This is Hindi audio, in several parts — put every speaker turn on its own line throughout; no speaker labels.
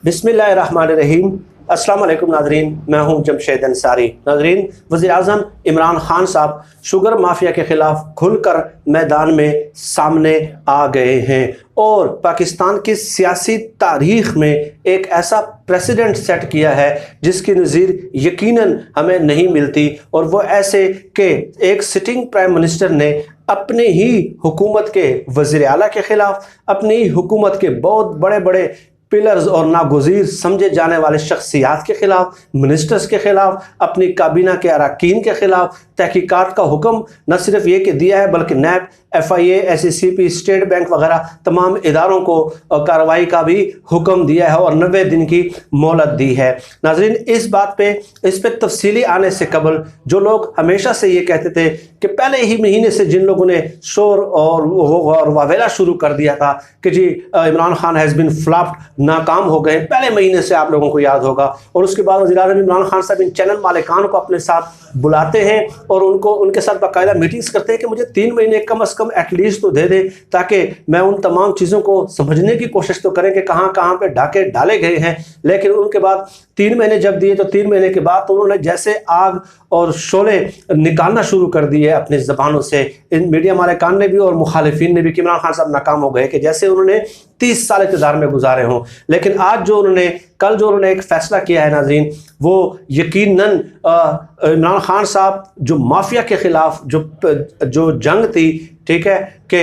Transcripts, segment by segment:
बिस्मिल्लाहिर्रहमानिर्रहीम। अस्सलाम वालेकुम नाजरीन, मैं हूं जमशेद अंसारी। नाजरीन, वज़ीर आज़म इमरान खान साहब शुगर माफिया के ख़िलाफ़ खुलकर मैदान में सामने आ गए हैं और पाकिस्तान की सियासी तारीख़ में एक ऐसा प्रेसिडेंट सेट किया है जिसकी नज़ीर यकीनन हमें नहीं मिलती। और वो ऐसे कि एक सिटिंग प्राइम मिनिस्टर ने अपने ही हुकूमत के वज़ीर आला के ख़िलाफ़, अपनी ही हुकूमत के बहुत बड़े बड़े पिलर्स और नागुज़ीर समझे जाने वाले शख्सियात के ख़िलाफ़, मिनिस्टर्स के ख़िलाफ़, अपनी काबीना के अरकान के ख़िलाफ़ तहकीकात का हुक्म न सिर्फ ये कि दिया है बल्कि नैब, FIA, SECP, स्टेट बैंक वगैरह तमाम इदारों को कार्रवाई का भी हुक्म दिया है और 90 दिन की मोहलत दी है। नाज़रीन, इस पे तफसीली आने से कबल जो लोग हमेशा से ये कहते थे कि पहले ही महीने से जिन लोगों ने शोर और वावेला शुरू कर दिया था कि जी Imran Khan has been flopped, नाकाम हो गए, पहले महीने से आप लोगों को याद होगा। और उसके बाद वज़ीर आज़म इमरान खान साहब इन चैनल मालिकान को अपने साथ बुलाते हैं और उनके साथ बाकायदा मीटिंग्स करते हैं कि मुझे 3 महीने कम अज़ कम एटलीस्ट तो दे दे ताकि मैं उन तमाम चीज़ों को समझने की कोशिश तो करें कि कहाँ कहाँ पे डाके डाले गए हैं। लेकिन उनके बाद 3 महीने जब दिए तो 3 महीने के बाद तो उन्होंने जैसे आग और शोले निकालना शुरू कर दिए अपनी ज़बानों से। इन मीडिया मालिकान ने भी और मुखालिफिन ने भी कि इमरान खान साहब नाकाम हो गए कि जैसे उन्होंने 30 साल इक़्तिदार में गुजारे हों। लेकिन आज कल जो उन्होंने एक फ़ैसला किया है नाज़रीन, वो यकीनन इमरान खान साहब जो माफिया के ख़िलाफ़ जो जंग थी, ठीक है, कि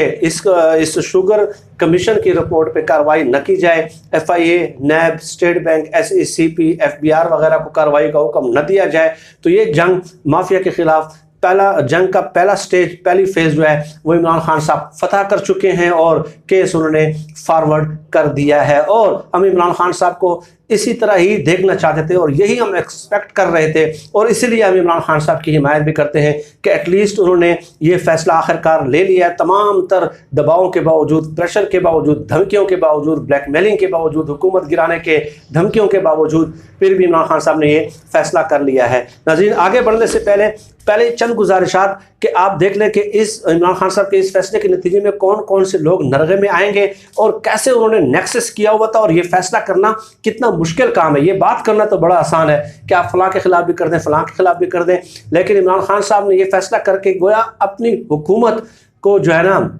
इस शुगर कमीशन की रिपोर्ट पे कार्रवाई न की जाए, FIA, नैब, स्टेट बैंक, SECP, FBR वगैरह को कार्रवाई का हुक्म न दिया जाए, तो ये जंग माफिया के ख़िलाफ़ जंग का पहली फेज़ जो है वो इमरान खान साहब फतह कर चुके हैं और केस उन्होंने फॉरवर्ड कर दिया है। और हम इमरान खान साहब को इसी तरह ही देखना चाहते थे और यही हम एक्सपेक्ट कर रहे थे और इसीलिए हम इमरान खान साहब की हिमायत भी करते हैं कि एटलीस्ट उन्होंने ये फ़ैसला आखिरकार ले लिया है। तमाम तर दबावों के बावजूद, प्रेशर के बावजूद, धमकियों के बावजूद, ब्लैकमेलिंग के बावजूद, हुकूमत गिराने के धमकियों के बावजूद फिर भी इमरान खान साहब ने ये फ़ैसला कर लिया है। नाज़रीन, आगे बढ़ने से पहले चंद गुजारिशात कि आप देख लें कि इस इमरान खान साहब के इस फैसले के नतीजे में कौन कौन से लोग नरगे में आएंगे और कैसे उन्होंने नेक्सस किया हुआ था और ये फैसला करना कितना मुश्किल काम है। ये बात करना तो बड़ा आसान है कि आप फलां के खिलाफ भी कर दें, फलां के खिलाफ भी कर दें, लेकिन इमरान खान साहब ने ये फैसला करके गोया अपनी हुकूमत को जो है ना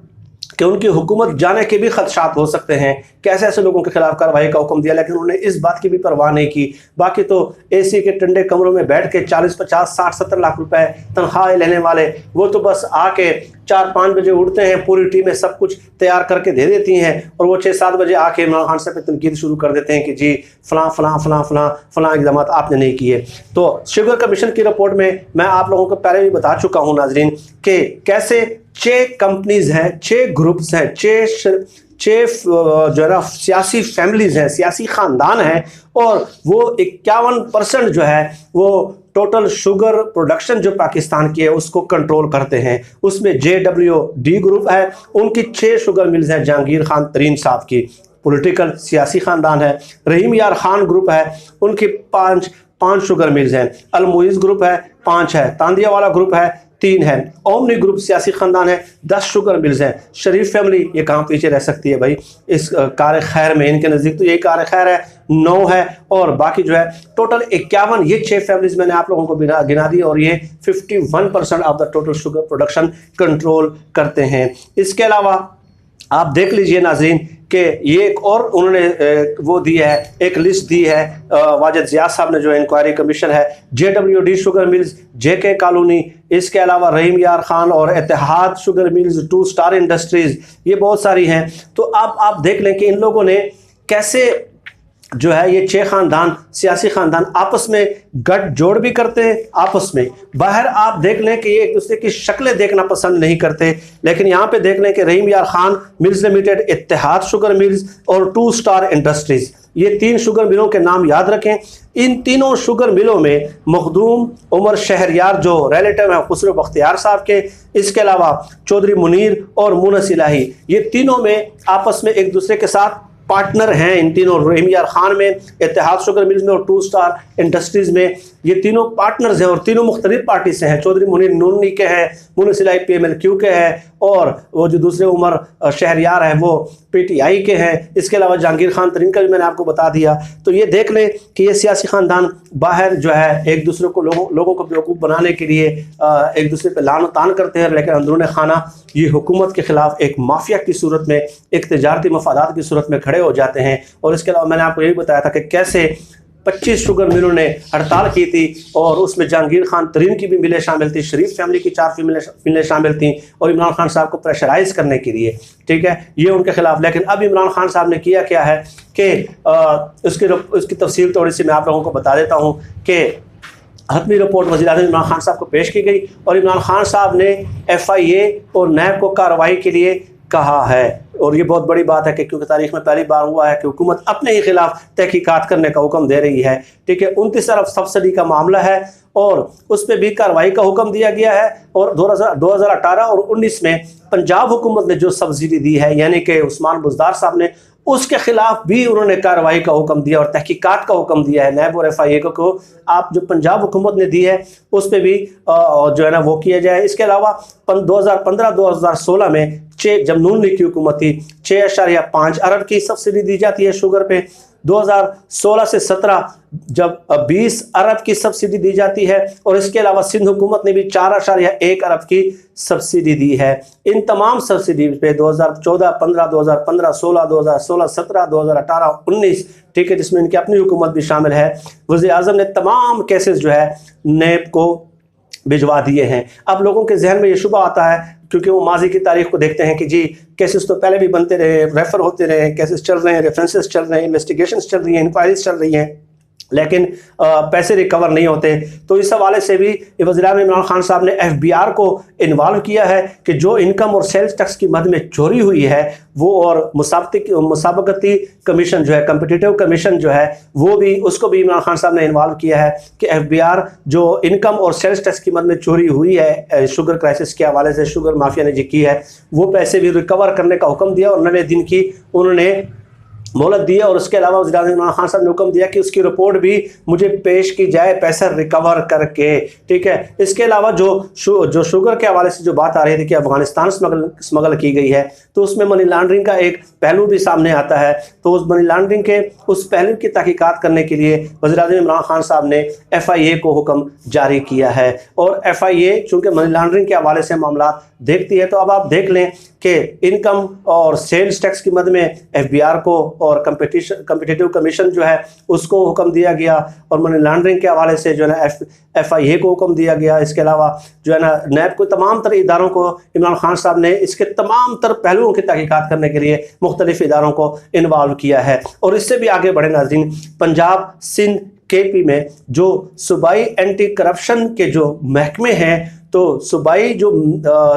कि उनकी हुकूमत जाने के भी खदशात हो सकते हैं, कैसे ऐसे लोगों के खिलाफ कार्रवाई का हुक्म दिया, लेकिन उन्होंने इस बात की भी परवाह नहीं की। बाकी तो AC के ठंडे कमरों में बैठ के 40, 50, 60, 70 लाख रुपए तनख्वाह लेने वाले वो तो बस आके 4-5 बजे उठते हैं, पूरी टीमें सब कुछ तैयार करके दे देती हैं और वो 6-7 बजे आके इमरान खान साहब पे तनकीद शुरू कर देते हैं कि जी फलां इक़दाम आपने नहीं किए। तो शुगर कमीशन की रिपोर्ट में मैं आप लोगों को पहले भी बता चुका हूँ नाजरीन कि कैसे 6 कंपनीज हैं, 6 ग्रुप्स हैं, 6 जो है ना सियासी फैमिलीज़ हैं, सियासी ख़ानदान हैं और वो 51% जो है वो टोटल शुगर प्रोडक्शन जो पाकिस्तान की है उसको कंट्रोल करते हैं। उसमें JWD ग्रुप है, उनकी 6 शुगर मिल्स हैं, जहांगीर खान तरीन साहब की पॉलिटिकल सियासी ख़ानदान है। रहीम यार खान ग्रुप है, उनकी 5 शुगर मिल्स हैं। अलमुइज़ ग्रुप है, 5 है। तांदिया वाला ग्रुप है, 3 है। ओमनी ग्रुप सियासी ख़ानदान है, 10 शुगर मिल्स हैं। शरीफ फैमिली ये कहाँ पीछे रह सकती है भाई, इस कार खैर में इनके नज़दीक तो यही कार खैर है, 9 है। और बाकी जो है टोटल 51, ये 6 फैमिलीज मैंने आप लोगों को गिना दी और ये 51% of the total sugar production control करते हैं। इसके अलावा आप देख लीजिए नाज़रीन कि ये एक और उन्होंने वो दी है, एक लिस्ट दी है वाजिद ज़िया साहब ने, जो इंक्वायरी कमीशन है, JWD sugar mills, JK colony, इसके अलावा रहीम यार खान और इत्तेहाद शुगर मिल्स, 2 स्टार इंडस्ट्रीज़, ये बहुत सारी हैं। तो आप देख लें कि इन लोगों ने कैसे जो है ये 6 ख़ानदान, सियासी ख़ानदान आपस में गठ जोड़ भी करते हैं, आपस में बाहर आप देख लें कि ये एक दूसरे की शक्लें देखना पसंद नहीं करते, लेकिन यहाँ पे देख लें कि Rahim Yar Khan mills limited, Ittehad sugar mills और 2 स्टार इंडस्ट्रीज़, ये 3 शुगर मिलों के नाम याद रखें। इन तीनों शुगर मिलों में मखदूम उमर शहरयार जो रिलेटिव हैं खुसरो बख्तियार साहब के, इसके अलावा चौधरी मुनीर और मुनस इलाही, ये तीनों में आपस में एक दूसरे के साथ पार्टनर हैं इन तीनों, रहीम यार खान में, इत्तेहाद शुगर मिल्स में और 2 स्टार इंडस्ट्रीज़ में। ये तीनों पार्टनर्स हैं और तीनों मुख्तलिफ पार्टी से हैं। चौधरी मुनीर नूनी के हैं, मुनसिलाई PMLQ के हैं, और वो जो दूसरे उमर शहरियार हैं वो PTI के हैं। इसके अलावा जहांगीर खान तरीन का भी मैंने आपको बता दिया। तो ये देख लें कि ये सियासी ख़ानदान बाहर जो है एक दूसरे को लोगों को बेवकूफ़ बनाने के लिए एक दूसरे पर लान तान करते हैं, लेकिन अंदरूनी खाना ये हुकूमत के ख़िलाफ़ एक माफिया की सूरत में, एक तजारती मफादात की सूरत में खड़े हो जाते हैं। और इसके अलावा मैंने आपको यही बताया था कि कैसे 25 शुगर मिलों ने हड़ताल की थी और उसमें जहांगीर खान तरीन की भी मिलें शामिल थी, शरीफ फैमिली की 4 मिलें शामिल थी, और इमरान खान साहब को प्रेशराइज करने के लिए, ठीक है, ये उनके खिलाफ। लेकिन अब इमरान खान साहब ने किया क्या है कि उसकी तफसील थोड़ी सी मैं आप लोगों को बता देता हूँ कि हतमी रिपोर्ट वज़ीर-ए-आज़म इमरान खान साहब को पेश की गई और इमरान खान साहब ने FIA और NAB को कार्रवाई के लिए कहा है। और ये बहुत बड़ी बात है कि क्योंकि तारीख में पहली बार हुआ है कि हुकूमत अपने ही खिलाफ तहकीकात करने का हुक्म दे रही है, ठीक है। 29 अरब सब्सिडी का मामला है और उस पर भी कार्रवाई का हुक्म दिया गया है। और 2018 और 19 में पंजाब हुकूमत ने जो सब्सिडी दी है, यानी कि उस्मान बुज़दार साहब ने, उसके खिलाफ भी उन्होंने कार्रवाई का हुक्म दिया और तहकीकात का हुक्म दिया है। NAB और FIA को आप जो पंजाब हुकूमत ने दी है उस पर भी जो है ना वो किया जाए। इसके अलावा 2015-2016 में जब नून लीग की हुकूमत थी 6.5 अरब की सब्सिडी दी जाती है शुगर पे। 2016 से 17 जब 20 अरब की सब्सिडी दी जाती है। और इसके अलावा सिंध हुकूमत ने भी 4.1 अरब की सब्सिडी दी है। इन तमाम सब्सिडी पे 2014, 15, 2015, 16, 2016, 17, 2018, 19, ठीक है, जिसमें इनकी अपनी हुकूमत भी शामिल है। वज़ीर-ए-आज़म ने तमाम केसेस जो है NAB को भिजवा दिए हैं। अब लोगों के जहन में ये शुबा आता है क्योंकि वो माजी की तारीख को देखते हैं कि जी केसेस तो पहले भी बनते रहे, रेफर होते रहे, केसेस चल रहे हैं, रेफरेंसेस चल रहे हैं, इन्वेस्टिगेशंस चल रही हैं, इंक्वायरीज चल रही हैं, लेकिन पैसे रिकवर नहीं होते। तो इस हवाले से भी वज़ीर-ए-आज़म इमरान खान साहब ने FBR को इन्वॉल्व किया है कि जो इनकम और सेल्स टैक्स की मद में चोरी हुई है वो, और मुसाबकती कमीशन जो है, कम्पिटिटिव कमीशन जो है, वो भी, उसको भी इमरान खान साहब ने इन्वॉल्व किया है कि FBR जो इनकम और सेल्स टैक्स की मद में चोरी हुई है शुगर क्राइसिस के हवाले से, शुगर माफिया ने जो की है, वो पैसे भी रिकवर करने का हुक्म दिया और 90 दिन की उन्होंने मोहलत दी है। और उसके अलावा वज़ीर-ए-आज़म इमरान खान साहब ने हुक्म दिया कि उसकी रिपोर्ट भी मुझे पेश की जाए पैसा रिकवर करके, ठीक है। इसके अलावा जो शुगर के हवाले से जो बात आ रही थी कि अफगानिस्तान स्मगल की गई है, तो उसमें मनी लॉन्ड्रिंग का एक पहलू भी सामने आता है। तो उस मनी लॉन्ड्रिंग के उस पहलू की तहकीकात करने के लिए वज़ीर-ए-आज़म इमरान खान साहब ने FIA को हुक्म जारी किया है। और FIA चूँकि मनी लॉन्ड्रिंग के हवाले से मामला देखती है, तो अब आप देख लें कि इनकम और सेल्स टैक्स की मद में FBR को और कम्पिटिटिव कमीशन जो है उसको हुक्म दिया गया, और मनी लॉन्ड्रिंग के हवाले से जो है ना FIA को हुक्म दिया गया। इसके अलावा जो है ना NAB को, तमाम तरह इदारों को इमरान खान साहब ने इसके तमाम तर पहलुओं की तहकीकात करने के लिए मुख्तलिफ इदारों को इन्वॉल्व किया है। और इससे भी आगे बढ़े नाज़रीन, पंजाब, सिंध, KP में जो सूबाई एंटी करप्शन के जो महकमे हैं, तो सूबाई जो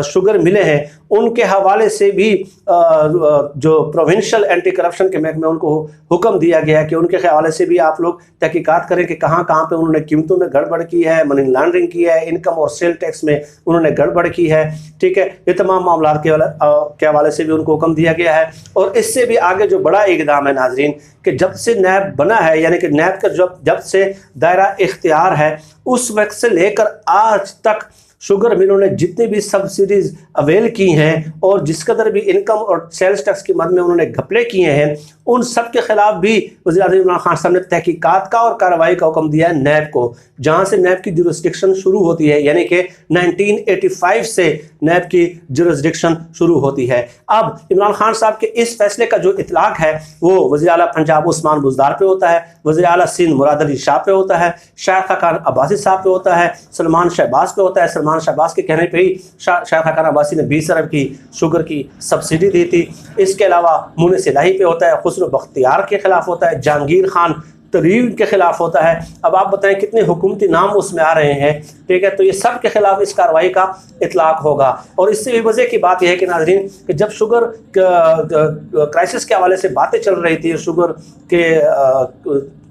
शुगर मिले हैं उनके हवाले से भी जो प्रोविंशियल एंटी करप्शन के महकमे, उनको हुक्म दिया गया है कि उनके हवाले से भी आप लोग तहकीकात करें कि कहाँ कहाँ पे उन्होंने कीमतों में गड़बड़ की है, मनी लॉन्ड्रिंग की है, इनकम और सेल टैक्स में उन्होंने गड़बड़ की है, ठीक है। ये तमाम मामला के हवाले से भी उनको हुक्म दिया गया है। और इससे भी आगे जो बड़ा इक़दाम है नाजरीन, कि जब से NAB बना है, यानी कि NAB का जब से दायरा इख्तियार है, उस वक्त से लेकर आज तक शुगर मिलों ने जितनी भी सब्सिडीज़ अवेल की हैं और जिस कदर भी इनकम और सेल्स टैक्स की मद में उन्होंने घपले किए हैं, उन सब के खिलाफ भी वज़ीर-ए-आज़म इमरान खान साहब ने तहकीकात का और कार्रवाई का हुक्म दिया है NAB को, जहाँ से NAB की जुरिस्डिक्शन शुरू होती है, यानी कि 1985 से NAB की जुरिस्डिक्शन शुरू होती है। अब इमरान खान साहब के इस फैसले का जो इतलाक है वो वज़ीर आला पंजाब उस्मान बुज़दार पे होता है, वज़ीर आला सिंध मुराद अली शाह पे होता है, शायखा खान अब्बासी साहब पे होता है, सलमान शहबाज पे होता है। सलमान शहबाज के कहने पे ही शायखा खान अब्बासी ने 20 अरब की शुगर की सब्सिडी दी थी। इसके अलावा मुनिस इलाही पे होता है, खुसरो बख्तियार के खिलाफ होता है, जहांगीर खान तरीन के ख़िलाफ़ होता है। अब आप बताएं कितने हुकूमती नाम उसमें आ रहे हैं, ठीक है। तो ये सब के ख़िलाफ़ इस कार्रवाई का इतलाक़ होगा। और इससे भी वजह की बात यह है कि नाज़रीन कि जब शुगर क्राइसिस के हवाले से बातें चल रही थी, शुगर के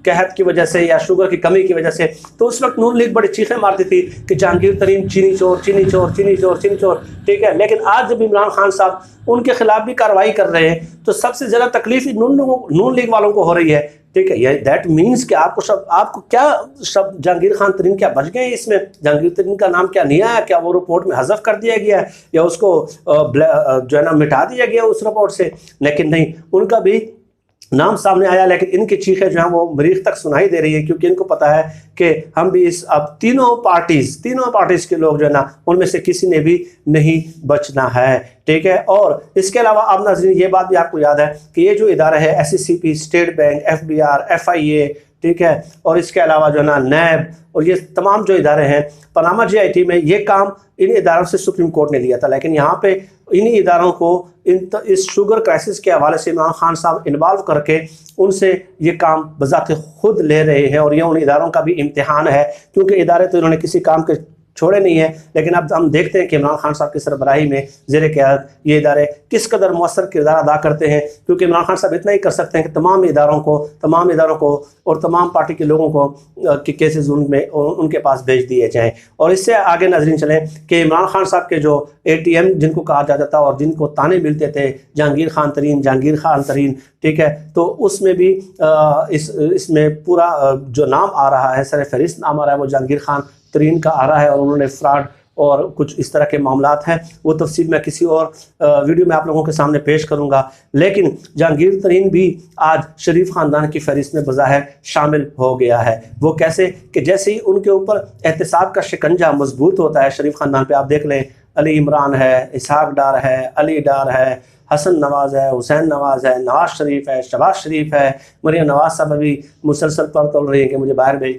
कहत की वजह से या शुगर की कमी की वजह से, तो उस वक्त नून लीग बड़ी चीखें मारती थी कि जहांगीर तरीन चीनी चोर, चीनी चोर, चीनी चोर, चीनी चोर, ठीक है। लेकिन आज जब इमरान खान साहब उनके खिलाफ भी कार्रवाई कर रहे हैं तो सबसे ज़्यादा तकलीफ नून लीग वालों को हो रही है, ठीक है। ये दैट मीन्स कि आपको क्या सब जहांगीर खान तरीन क्या बच गए इसमें? जहांगीर तरीन का नाम क्या नहीं आया? क्या वो रिपोर्ट में हज़फ कर दिया गया है या उसको जो है ना मिटा दिया गया उस रिपोर्ट से? लेकिन नहीं, उनका भी नाम सामने आया, लेकिन इनकी चीखें जो हैं वो मरीख तक सुनाई दे रही है, क्योंकि इनको पता है कि हम भी इस अब तीनों पार्टीज़ के लोग जो है ना उनमें से किसी ने भी नहीं बचना है, ठीक है। और इसके अलावा अब नाज़रीन ये बात भी आपको याद है कि ये जो इदारा है SCCP, state bank, FBR, FIA, ठीक है, और इसके अलावा जो है ना नैब और ये तमाम जो इदारे हैं, पनामा GIT में ये काम इन इदारों से सुप्रीम कोर्ट ने लिया था। लेकिन यहाँ पे इन्हीं इदारों को इस शुगर क्राइसिस के हवाले से इमरान खान साहब इन्वॉल्व करके उनसे ये काम बज़ाते खुद ले रहे हैं। और ये उन इदारों का भी इम्तिहान है, क्योंकि इदारे तो इन्होंने किसी काम के छोड़े नहीं है। लेकिन अब हम देखते हैं कि इमरान खान साहब की सरबराही में ज़ेर क़यादत ये इदारे किस कदर मौसर किरदार अदा करते हैं, क्योंकि इमरान खान साहब इतना ही कर सकते हैं कि तमाम इदारों को और तमाम पार्टी के लोगों को के केसेस उनके पास भेज दिए जाएँ। और इससे आगे नाज़रीन चलें कि इमरान खान साहब के जो ATM जिनको कहा जाता था और जिनको ताने मिलते थे जहांगीर खान तरीन, ठीक है, तो उसमें भी इसमें पूरा जो नाम आ रहा है, सर फहरिस्त नाम आ रहा है, वो जहांगीर खान तरीन का आ रहा है। और उन्होंने फ्रॉड और कुछ इस तरह के मामलात हैं, वो तफसील मैं किसी और वीडियो में आप लोगों के सामने पेश करूंगा। लेकिन जहांगीर तरीन भी आज शरीफ ख़ानदान की फहरिस्त में बज़ाहिर शामिल हो गया है। वो कैसे कि जैसे ही उनके ऊपर एहतसाब का शिकंजा मजबूत होता है शरीफ ख़ानदान पे, आप देख लें अली इमरान है, इसहाक डार है, अली डार है, हसन नवाज़ है, हुसैन नवाज़ है, नवाज़ शरीफ है, शहबाज शरीफ है, मरियम नवाज़ साहब अभी मुसलसल पर तोल रही है कि मुझे बाहर भेज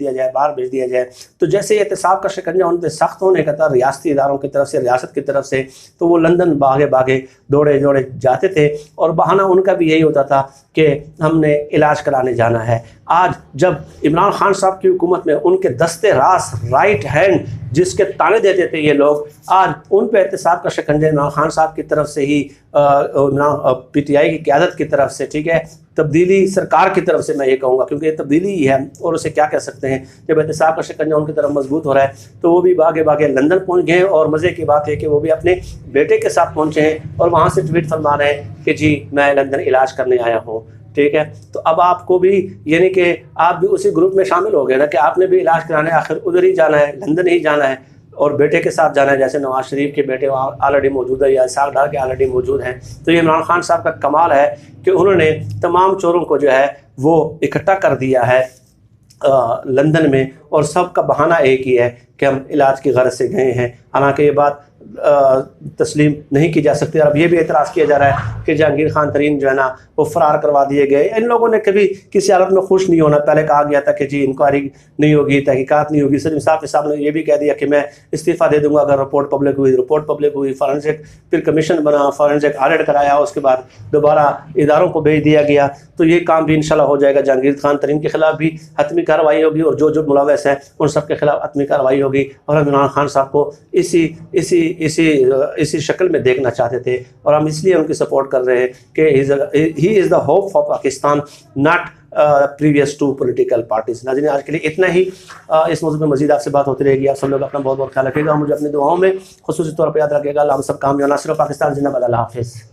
दिया जाए। तो जैसे एहतसाब का शिकंजा उन पर सख्त होने का था रियासती इदारों की तरफ से, रियासत की तरफ से, तो वो लंदन भागे दौड़े जाते थे। और बहाना उनका भी यही होता था कि हमने इलाज कराने जाना है। आज जब इमरान खान साहब की हुकूमत में उनके दस्ते रास राइट हैंड जिसके ताने देते थे ये लोग, आज उन पर एहतसाब का शिकंजा इमरान खान साहब की तरफ से ही PTI की क़यादत की तरफ से, ठीक है, तब्दीली सरकार की तरफ से मैं ये कहूँगा, क्योंकि ये तब्दीली ही है और उसे क्या कह सकते हैं। जब एहतसाब का शिकंजा उनकी तरफ मजबूत हो रहा है तो वो भी भागे लंदन पहुँच गए। और मज़े की बात है कि वो भी अपने बेटे के साथ पहुँचे हैं और वहाँ से ट्वीट फरमा रहे हैं कि जी मैं लंदन इलाज करने आया हूँ, ठीक है। तो अब आपको भी यानी कि आप भी उसी ग्रुप में शामिल हो गए ना कि आपने भी इलाज कराने आखिर उधर ही जाना है, लंदन ही जाना है और बेटे के साथ जाना है। जैसे नवाज शरीफ के बेटे वहाँ ऑलरेडी मौजूद है या इसहाक डार के ऑलरेडी मौजूद हैं। तो ये इमरान खान साहब का कमाल है कि उन्होंने तमाम चोरों को जो है वो इकट्ठा कर दिया है लंदन में, और सब का बहाना एक ही है कि हम इलाज की गर्ज से गए हैं। हालांकि ये बात तस्लीम नहीं की जा सकती। और अब ये भी एतराज़ किया जा रहा है कि जहांगीर खान तरीन जो है ना वो फ़रार करवा दिए गए। इन लोगों ने कभी किसी हालत में खुश नहीं होना। पहले कहा गया था कि जी इंक्वायरी नहीं होगी, तहकीकात नहीं होगी। सिर्फ इंसाफ साहब ने ये भी कह दिया कि मैं इस्तीफ़ा दे दूंगा अगर रिपोर्ट पब्लिक हुई। फॉरेंसिक फिर कमीशन बना, फॉरेंसिक ऑडिट कराया, उसके बाद दोबारा इदारों को भेज दिया गया। तो ये काम भी इंशाल्लाह हो जाएगा। जहांगीर खान तरीन के खिलाफ भी हतमी कार्रवाई होगी और जो मुलव्वस हैं उन सब के खिलाफ हतमी कार्रवाई होगी। और हम इमरान खान साहब को इसी शक्ल में देखना चाहते थे और हम इसलिए उनकी सपोर्ट कर रहे हैं कि he is the hope for Pakistan, not previous to political parties. नाज़रीन आज के लिए इतना ही। इस मौजूद में मज़ीद आपसे बात होती रहेगी। आप सब लोग अपना बहुत बहुत ख्याल रखिएगा। मुझे अपनी दुआओं में खुसूसी तौर पर याद रखिएगा। हम सब कामयाब। नासिर पाकिस्तान जिंदाबाद। अल्लाह हाफ़िज़।